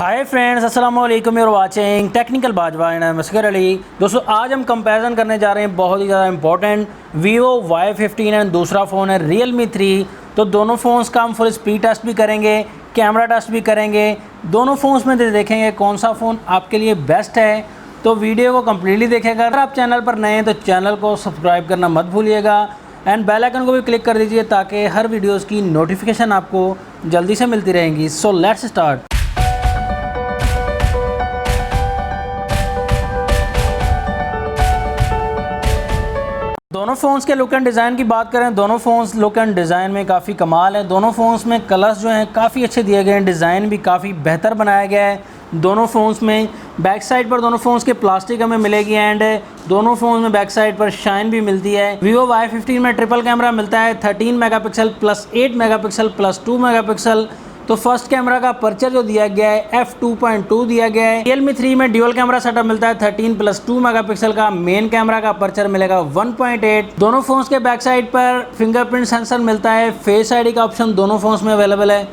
हाय friends, अस्सलाम वालेकुम। You are watching technical Bajwa and I am Asgar Ali. दोस्तों, आज हम कंपैरिजन करने जा रहे हैं बहुत ही ज़्यादा इंपॉर्टेंट Vivo Y15 एंड दूसरा फ़ोन है Realme 3। तो दोनों फ़ोन्स का हम फुल स्पीड टेस्ट भी करेंगे, कैमरा टेस्ट भी करेंगे। दोनों फ़ोन्स में देखेंगे कौन सा फ़ोन आपके लिए बेस्ट है। तो वीडियो को कम्प्लीटली देखेगा। अगर आप चैनल पर नए हैं तो चैनल को सब्सक्राइब करना मत भूलिएगा एंड बेल आइकन को भी क्लिक कर दीजिए ताकि हर वीडियोज़ की नोटिफिकेशन आपको जल्दी से मिलती रहेंगी। So let's start. दोनों फ़ोन्स के लुक एंड डिज़ाइन की बात करें, दोनों फ़ोन्स लुक एंड डिज़ाइन में काफ़ी कमाल है। दोनों फ़ोन्स में कलर्स जो हैं काफ़ी अच्छे दिए गए हैं, डिज़ाइन भी काफ़ी बेहतर बनाया गया है। दोनों फ़ोन्स में बैक साइड पर दोनों फ़ोन्स के प्लास्टिक हमें मिलेगी एंड दोनों फ़ोन्स में बैक साइड पर शाइन भी मिलती है। Vivo Y15 में ट्रिपल कैमरा मिलता है, 13 megapixel plus 8 megapixel plus 2 megapixel. तो फर्स्ट कैमरा का पर्चर जो दिया गया है f2.2 दिया गया है। Realme 3 में ड्यूअल कैमरा सेटअप मिलता है 13 प्लस 2 मेगापिक्सल का। मेन कैमरा का पर्चर मिलेगा 1.8। दोनों फोन्स के बैक साइड पर फिंगरप्रिंट सेंसर मिलता है। फेस आईडी का ऑप्शन दोनों फोन्स में अवेलेबल है।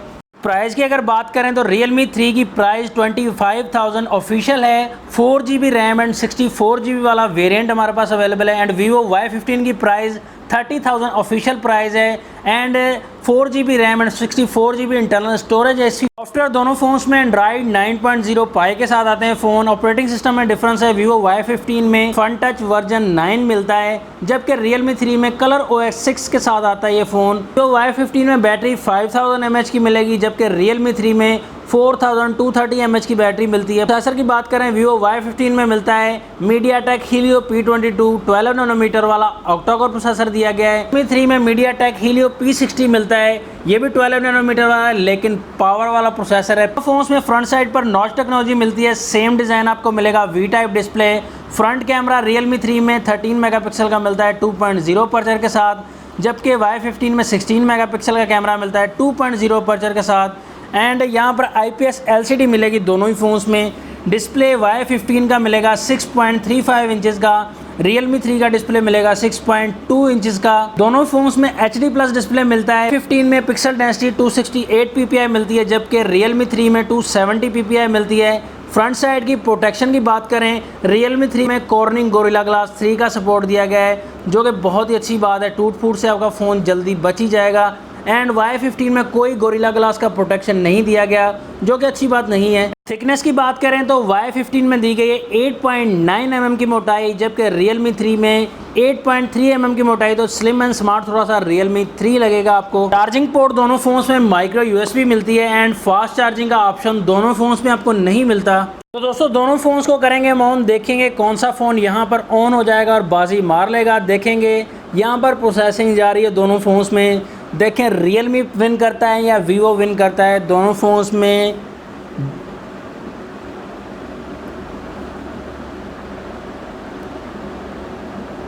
प्राइस की अगर बात करें तो Realme 3 की प्राइस 25,000 ऑफिशियल है। 4GB रैम एंड 64GB वाला वेरिएंट हमारे पास अवेलेबल है एंड Vivo Y15 की प्राइस 30,000 ऑफिशियल प्राइस है and 4GB RAM and 64GB internal storage है। सॉफ्टवेयर दोनों फोन्स में एंड्रॉइड 9.0 पाई के साथ आते हैं फ़ोन। ऑपरेटिंग सिस्टम में डिफरेंस है, Vivo Y15 में फन टच वर्जन 9 मिलता है जबकि Realme 3 में कलर OS 6 के साथ आता है ये फ़ोन। Vivo Y15 में बैटरी 5000 mAh की मिलेगी जबकि Realme 3 में 4230 mAh की बैटरी मिलती है। प्रोसेसर की बात करें, Vivo Y15 में मिलता है MediaTek Helio P22 12 नैनोमीटर वाला ऑक्टा-कोर प्रोसेसर दिया गया है। Realme 3 में MediaTek Helio P60 मिलता है, ये भी 12 नैनोमीटर वाला है लेकिन पावर वाला प्रोसेसर है। फोन्स में फ्रंट साइड पर नॉच टेक्नोलॉजी मिलती है, सेम डिज़ाइन आपको मिलेगा, V type display. Front camera Realme 3 में 13 मेगापिक्सल का मिलता है 2.0 पर्चर के साथ, जबकि Y15 में 16 मेगापिक्सल का कैमरा मिलता है 2.0 पर्चर के साथ एंड यहाँ पर IPS LCD मिलेगी दोनों ही फ़ोन्स में। डिस्प्ले Y15 का मिलेगा 6.35 इंचज़ का, Realme 3 का डिस्प्ले मिलेगा 6.2 इंचज़ का। दोनों फ़ोन्स में HD प्लस डिस्प्ले मिलता है। 15 में पिक्सल डेंसिटी 268 ppi मिलती है जबकि Realme 3 में 270 ppi मिलती है। फ्रंट साइड की प्रोटेक्शन की बात करें, Realme 3 में कॉर्निंग गोरिल्ला ग्लास 3 का सपोर्ट दिया गया है जो कि बहुत ही अच्छी बात है। टूट फूट से आपका फ़ोन जल्दी बच ही जाएगा एंड Y15 में कोई गोरिल्ला ग्लास का प्रोटेक्शन नहीं दिया गया जो कि अच्छी बात नहीं है। थिकनेस की बात करें तो Y15 में दी गई है 8.9 mm की मोटाई जबकि Realme 3 में 8.3 mm की मोटाई। तो स्लिम एंड स्मार्ट थोड़ा सा Realme 3 लगेगा आपको। चार्जिंग पोर्ट दोनों फोन्स में माइक्रो USB मिलती है एंड फास्ट चार्जिंग का ऑप्शन दोनों फोन्स में आपको नहीं मिलता। तो दोस्तों, दोनों फ़ोन्स को करेंगे हम ऑन, देखेंगे कौन सा फ़ोन यहाँ पर ऑन हो जाएगा और बाजी मार लेगा। देखेंगे यहाँ पर प्रोसेसिंग जा रही है दोनों फ़ोन्स में, देखें Realme विन करता है या Vivo विन करता है दोनों फ़ोन्स में।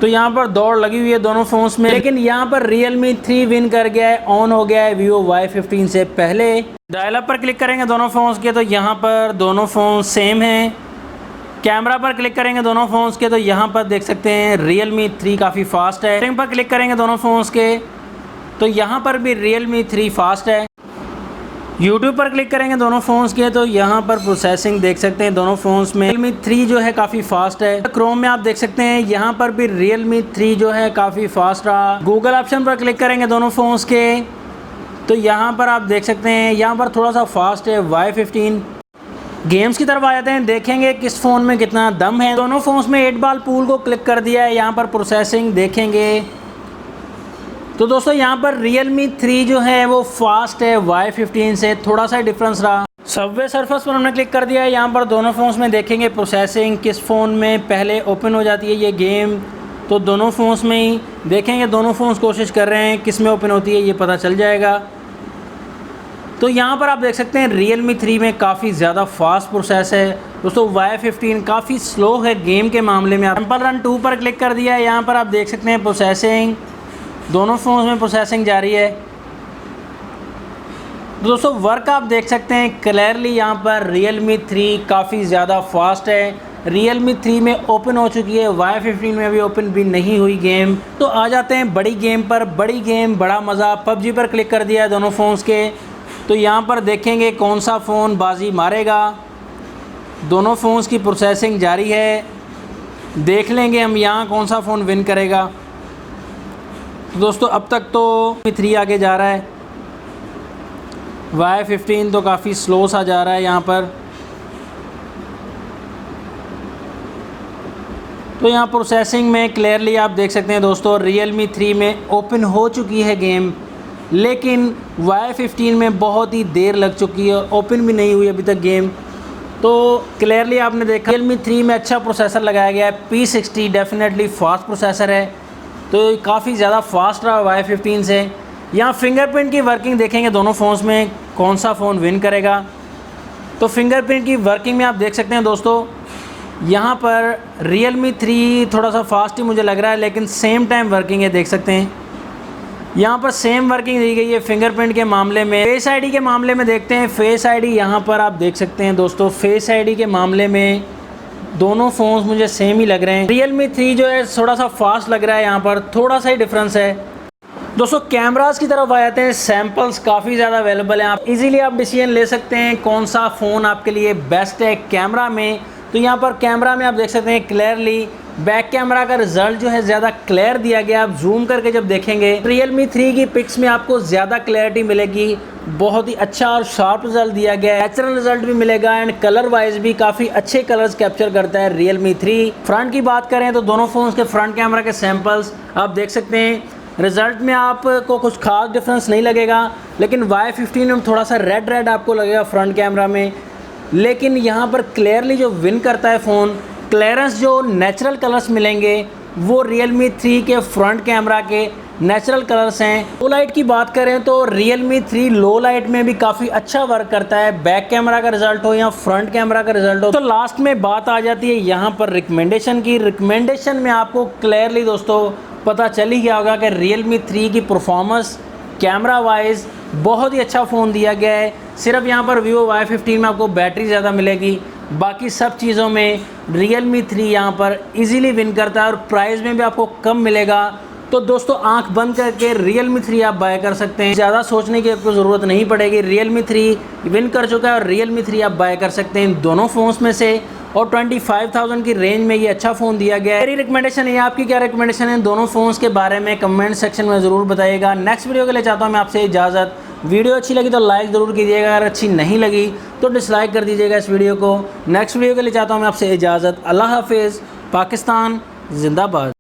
तो यहाँ पर दौड़ लगी हुई है दोनों फ़ोन्स में, लेकिन यहाँ पर Realme 3 विन कर गया है, ऑन हो गया है Vivo Y15 से पहले। डायल अप पर क्लिक करेंगे दोनों फ़ोन्स के तो यहाँ पर दोनों फ़ोन सेम हैं। कैमरा पर क्लिक करेंगे दोनों फ़ोन्स के तो यहाँ पर देख सकते हैं Realme 3 काफ़ी फास्ट है। सेटिंग पर क्लिक करेंगे दोनों फ़ोन्स के तो यहाँ पर भी Realme 3 फास्ट है। YouTube पर क्लिक करेंगे दोनों फ़ोन्स के तो यहाँ पर प्रोसेसिंग देख सकते हैं दोनों फ़ोन्स में Realme 3 जो है काफ़ी फास्ट है। क्रोम में आप देख सकते हैं यहाँ पर भी Realme 3 जो है काफ़ी फास्ट रहा। गूगल ऑप्शन पर क्लिक करेंगे दोनों फ़ोन्स के तो यहाँ पर आप देख सकते हैं यहाँ पर थोड़ा सा फास्ट है Y15। गेम्स की तरफ आ जाते हैं, देखेंगे किस फ़ोन में कितना दम है। दोनों फ़ोन्स में 8 बॉल पूल को क्लिक कर दिया है, यहाँ पर प्रोसेसिंग देखेंगे तो दोस्तों यहाँ पर Realme 3 जो है वो फास्ट है Y15 से, थोड़ा सा डिफरेंस रहा। सबवे सर्फस पर हमने क्लिक कर दिया है, यहाँ पर दोनों फ़ोन्स में देखेंगे प्रोसेसिंग किस फ़ोन में पहले ओपन हो जाती है ये गेम। तो दोनों फ़ोन्स में ही देखेंगे, दोनों फ़ोन्स कोशिश कर रहे हैं किस में ओपन होती है ये पता चल जाएगा। तो यहाँ पर आप देख सकते हैं Realme 3 में काफ़ी ज़्यादा फास्ट प्रोसेस है दोस्तों। Y15 काफ़ी स्लो है गेम के मामले में। टेम्पल रन 2 पर क्लिक कर दिया है, यहाँ पर आप देख सकते हैं प्रोसेसिंग दोनों फ़ोन्स में प्रोसेसिंग जारी है। दोस्तों, वर्क आप देख सकते हैं क्लियरली यहाँ पर Realme 3 काफ़ी ज़्यादा फास्ट है। Realme 3 में ओपन हो चुकी है, Y15 में अभी ओपन भी नहीं हुई गेम। तो आ जाते हैं बड़ी गेम पर। बड़ी गेम बड़ा मज़ा, PUBG पर क्लिक कर दिया है दोनों फ़ोन्स के तो यहाँ पर देखेंगे कौन सा फ़ोन बाजी मारेगा। दोनों फ़ोन्स की प्रोसेसिंग जारी है, देख लेंगे हम यहाँ कौन सा फ़ोन विन करेगा। तो दोस्तों अब तक तो Realme 3 आगे जा रहा है, Y15 तो काफ़ी स्लो सा जा रहा है यहाँ पर। तो यहाँ प्रोसेसिंग में क्लियरली आप देख सकते हैं दोस्तों, Realme 3 में ओपन हो चुकी है गेम, लेकिन Y15 में बहुत ही देर लग चुकी है, ओपन भी नहीं हुई अभी तक गेम। तो क्लियरली आपने देखा Realme 3 में अच्छा प्रोसेसर लगाया गया है, P60 डेफिनेटली फास्ट प्रोसेसर है, तो काफ़ी ज़्यादा फास्ट रहा Y15 से। यहाँ फिंगरप्रिंट की वर्किंग देखेंगे दोनों फ़ोन्स में कौन सा फ़ोन विन करेगा। तो फिंगरप्रिंट की वर्किंग में आप देख सकते हैं दोस्तों, यहाँ पर Realme 3 थोड़ा सा फास्ट ही मुझे लग रहा है, लेकिन सेम टाइम वर्किंग है, देख सकते हैं यहाँ पर सेम वर्किंग दी गई है। फिंगरप्रिंट के मामले में, फेस आईडी के मामले में देखते हैं। फेस आईडी यहाँ पर आप देख सकते हैं दोस्तों, फेस आईडी के मामले में दोनों फ़ोन्स मुझे सेम ही लग रहे हैं। Realme 3 जो है थोड़ा सा फास्ट लग रहा है, यहाँ पर थोड़ा सा ही डिफरेंस है। दोस्तों कैमरास की तरफ आ जाते हैं, सैम्पल्स काफ़ी ज़्यादा अवेलेबल हैं, आप इजीली आप डिसीजन ले सकते हैं कौन सा फ़ोन आपके लिए बेस्ट है कैमरा में। तो यहाँ पर कैमरा में आप देख सकते हैं क्लियरली बैक कैमरा का रिजल्ट जो है ज़्यादा क्लियर दिया गया। आप जूम करके जब देखेंगे Realme 3 की पिक्स में आपको ज़्यादा क्लैरिटी मिलेगी, बहुत ही अच्छा और शार्प रिजल्ट दिया गया है, नेचुरल रिजल्ट भी मिलेगा एंड कलर वाइज भी काफ़ी अच्छे कलर्स कैप्चर करता है Realme 3। फ्रंट की बात करें तो दोनों फ़ोन्स के फ्रंट कैमरा के सैम्पल्स आप देख सकते हैं, रिज़ल्ट में आपको कुछ खास डिफरेंस नहीं लगेगा, लेकिन Y15 में थोड़ा सा रेड आपको लगेगा फ्रंट कैमरा में। लेकिन यहाँ पर क्लियरली जो विन करता है फ़ोन, क्लियरेंस जो नेचुरल कलर्स मिलेंगे वो Realme 3 के फ्रंट कैमरा के नेचुरल कलर्स हैं। लो लाइट की बात करें तो Realme 3 लो लाइट में भी काफ़ी अच्छा वर्क करता है, बैक कैमरा का रिजल्ट हो या फ्रंट कैमरा का रिजल्ट हो। तो लास्ट में बात आ जाती है यहाँ पर रिकमेंडेशन की। रिकमेंडेशन में आपको क्लियरली दोस्तों पता चल ही गया होगा कि Realme 3 की परफॉर्मेंस कैमरा वाइज बहुत ही अच्छा फ़ोन दिया गया है। सिर्फ यहाँ पर Vivo Y15 में आपको बैटरी ज़्यादा मिलेगी, बाकी सब चीज़ों में Realme 3 यहाँ पर इजीली विन करता है और प्राइस में भी आपको कम मिलेगा। तो दोस्तों आंख बंद करके Realme 3 आप बाय कर सकते हैं, ज़्यादा सोचने की आपको ज़रूरत नहीं पड़ेगी। Realme 3 विन कर चुका है और Realme 3 आप बाय कर सकते हैं इन दोनों फ़ोन्स में से, और 25,000 की रेंज में ये अच्छा फ़ोन दिया गया है। मेरी रिकमेंडेशन है, आपकी क्या रिकमेंडेशन है दोनों फ़ोन्स के बारे में कमेंट सेक्शन में ज़रूर बताइएगा। नेक्स्ट वीडियो के लिए चाहता हूँ मैं आपसे इजाज़त। वीडियो अच्छी लगी तो लाइक ज़रूर कीजिएगा, अगर अच्छी नहीं लगी तो डिसलाइक कर दीजिएगा इस वीडियो को। नेक्स्ट वीडियो के लिए चाहता हूँ मैं आपसे इजाज़त। अल्लाह हाफिज़। पाकिस्तान जिंदाबाद।